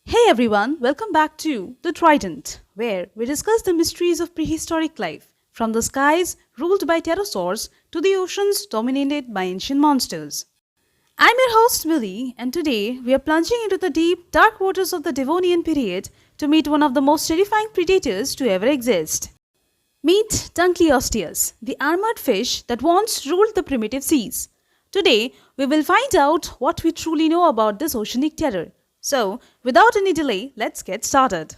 Hey everyone, welcome back to The Trident, where we discuss the mysteries of prehistoric life, from the skies ruled by pterosaurs to the oceans dominated by ancient monsters. I'm your host Millie, and today we are plunging into the deep, dark waters of the Devonian period to meet one of the most terrifying predators to ever exist. Meet Dunkleosteus, the armored fish that once ruled the primitive seas. Today, we will find out what we truly know about this oceanic terror. So, without any delay, let's get started.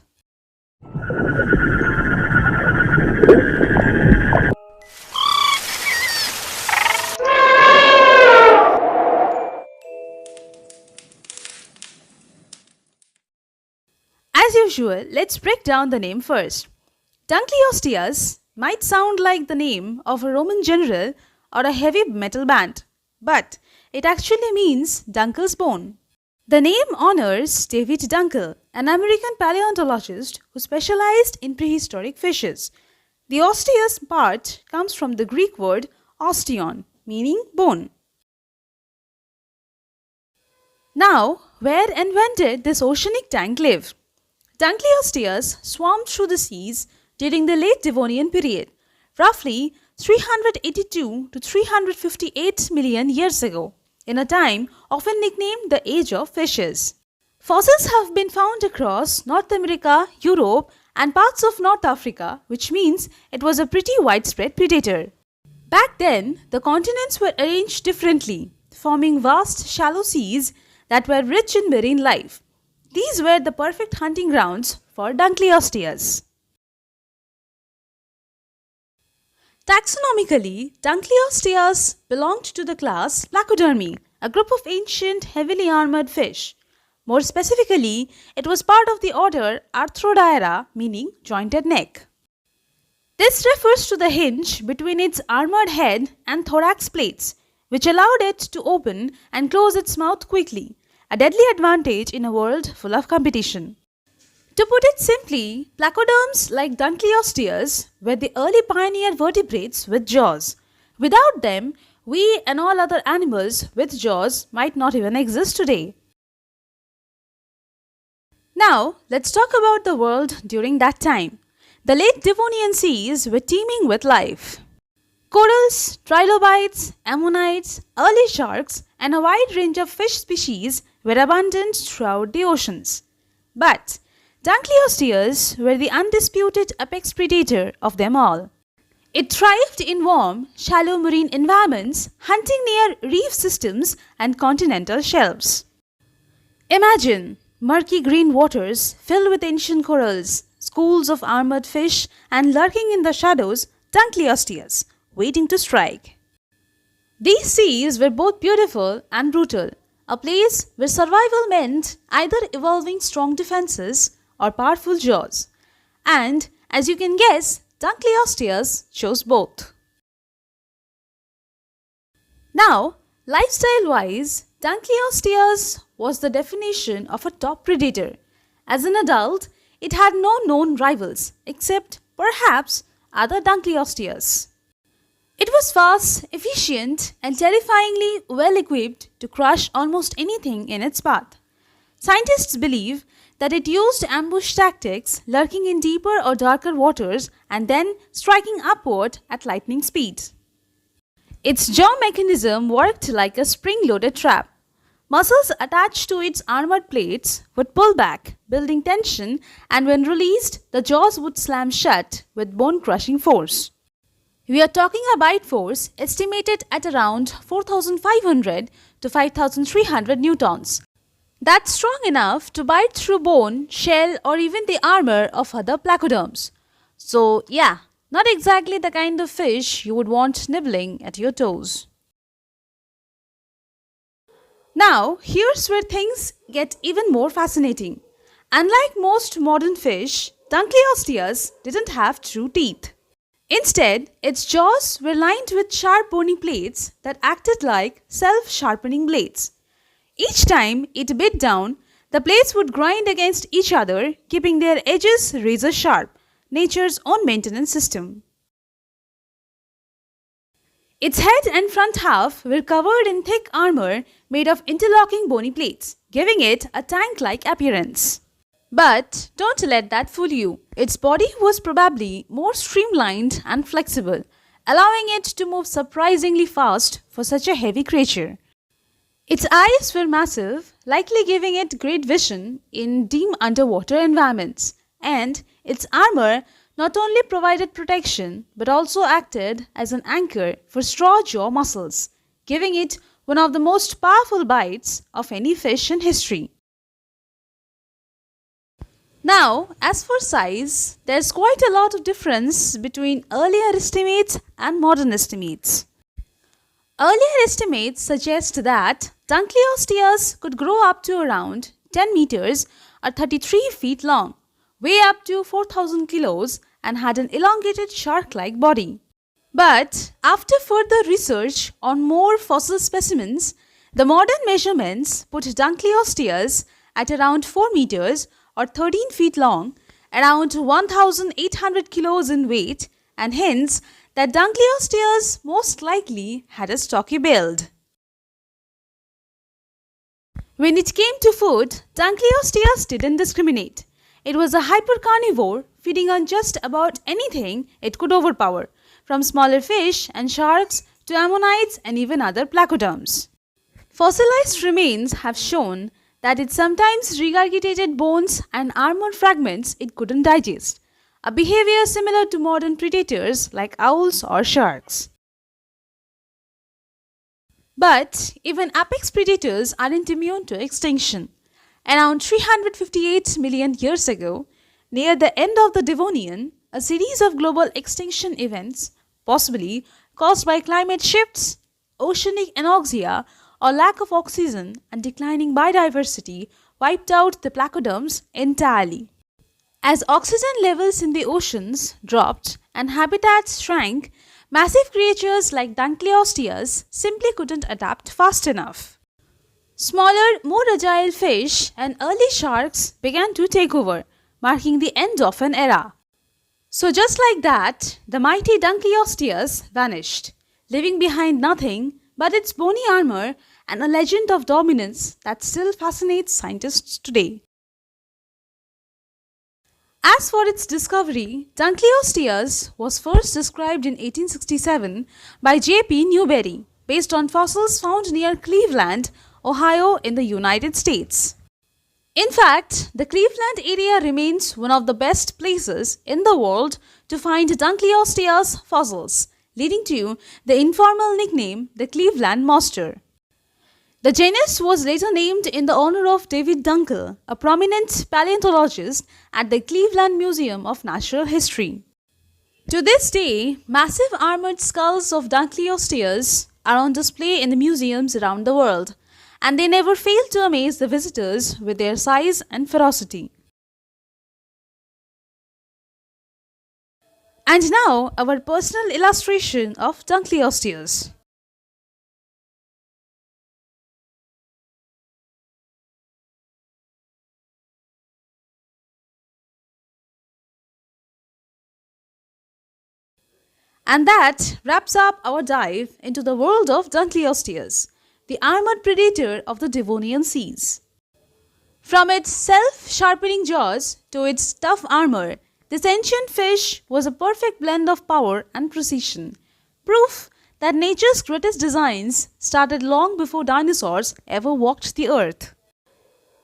As usual, let's break down the name first. Dunkleosteus might sound like the name of a Roman general or a heavy metal band, but it actually means Dunkle's bone. The name honors David Dunkle, an American paleontologist who specialized in prehistoric fishes. The osteus part comes from the Greek word osteon, meaning bone. Now, where and when did this oceanic tank live? Dunkleosteus swarmed through the seas during the late Devonian period, roughly 382 to 358 million years ago, in a time often nicknamed the Age of Fishes. Fossils have been found across North America, Europe, and parts of North Africa, which means it was a pretty widespread predator. Back then, the continents were arranged differently, forming vast, shallow seas that were rich in marine life. These were the perfect hunting grounds for Dunkleosteus. Taxonomically, Dunkleosteus belonged to the class Placodermi, a group of ancient, heavily armored fish. More specifically, it was part of the order Arthrodira, meaning jointed neck. This refers to the hinge between its armored head and thorax plates, which allowed it to open and close its mouth quickly, a deadly advantage in a world full of competition. To put it simply, placoderms like Dunkleosteus were the early pioneer vertebrates with jaws. Without them, we and all other animals with jaws might not even exist today. Now, let's talk about the world during that time. The late Devonian seas were teeming with life. Corals, trilobites, ammonites, early sharks, and a wide range of fish species were abundant throughout the oceans. But Dunkleosteus were the undisputed apex predator of them all. It thrived in warm, shallow marine environments, hunting near reef systems and continental shelves. Imagine murky green waters filled with ancient corals, schools of armored fish, and lurking in the shadows, Dunkleosteus, waiting to strike. These seas were both beautiful and brutal, a place where survival meant either evolving strong defenses or powerful jaws. And, as you can guess, Dunkleosteus chose both. Now, lifestyle-wise, Dunkleosteus was the definition of a top predator. As an adult, it had no known rivals, except, perhaps, other Dunkleosteus. It was fast, efficient, and terrifyingly well-equipped to crush almost anything in its path. Scientists believe that it used ambush tactics, lurking in deeper or darker waters and then striking upward at lightning speed. Its jaw mechanism worked like a spring-loaded trap. Muscles attached to its armored plates would pull back, building tension, and when released, the jaws would slam shut with bone-crushing force. We are talking a bite force estimated at around 4,500 to 5,300 newtons. That's strong enough to bite through bone, shell, or even the armor of other placoderms. So, yeah, not exactly the kind of fish you would want nibbling at your toes. Now, here's where things get even more fascinating. Unlike most modern fish, Dunkleosteus didn't have true teeth. Instead, its jaws were lined with sharp bony plates that acted like self-sharpening blades. Each time it bit down, the plates would grind against each other, keeping their edges razor sharp, nature's own maintenance system. Its head and front half were covered in thick armor made of interlocking bony plates, giving it a tank-like appearance. But don't let that fool you. Its body was probably more streamlined and flexible, allowing it to move surprisingly fast for such a heavy creature. Its eyes were massive, likely giving it great vision in dim underwater environments, and its armor not only provided protection but also acted as an anchor for straw jaw muscles, giving it one of the most powerful bites of any fish in history. Now, as for size, there's quite a lot of difference between earlier estimates and modern estimates. Earlier estimates suggest that Dunkleosteus could grow up to around 10 meters or 33 feet long, weigh up to 4,000 kilos, and had an elongated shark-like body. But after further research on more fossil specimens, the modern measurements put Dunkleosteus at around 4 meters or 13 feet long, around 1,800 kilos in weight, and hence that Dunkleosteus most likely had a stocky build. When it came to food, Dunkleosteus didn't discriminate. It was a hypercarnivore feeding on just about anything it could overpower, from smaller fish and sharks to ammonites and even other placoderms. Fossilized remains have shown that it sometimes regurgitated bones and armor fragments it couldn't digest, a behavior similar to modern predators like owls or sharks. But even apex predators aren't immune to extinction. Around 358 million years ago, near the end of the Devonian, a series of global extinction events, possibly caused by climate shifts, oceanic anoxia, or lack of oxygen and declining biodiversity, wiped out the placoderms entirely. As oxygen levels in the oceans dropped and habitats shrank, massive creatures like Dunkleosteus simply couldn't adapt fast enough. Smaller, more agile fish and early sharks began to take over, marking the end of an era. So just like that, the mighty Dunkleosteus vanished, leaving behind nothing but its bony armor and a legend of dominance that still fascinates scientists today. As for its discovery, Dunkleosteus was first described in 1867 by J.P. Newberry, based on fossils found near Cleveland, Ohio in the United States. In fact, the Cleveland area remains one of the best places in the world to find Dunkleosteus fossils, leading to the informal nickname the Cleveland Monster. The genus was later named in the honor of David Dunkel, a prominent paleontologist at the Cleveland Museum of Natural History. To this day, massive armored skulls of Dunkleosteus are on display in the museums around the world, and they never fail to amaze the visitors with their size and ferocity. And now, our personal illustration of Dunkleosteus. And that wraps up our dive into the world of Dunkleosteus, the armored predator of the Devonian seas. From its self-sharpening jaws to its tough armor, this ancient fish was a perfect blend of power and precision, proof that nature's greatest designs started long before dinosaurs ever walked the earth.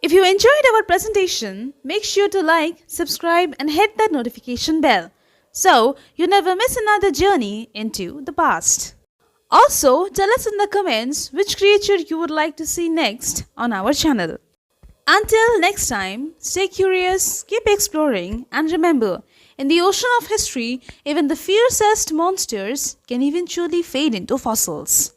If you enjoyed our presentation, make sure to like, subscribe and hit that notification bell, so you never miss another journey into the past. Also, tell us in the comments which creature you would like to see next on our channel. Until next time, stay curious, keep exploring, and remember, in the ocean of history, even the fiercest monsters can eventually fade into fossils.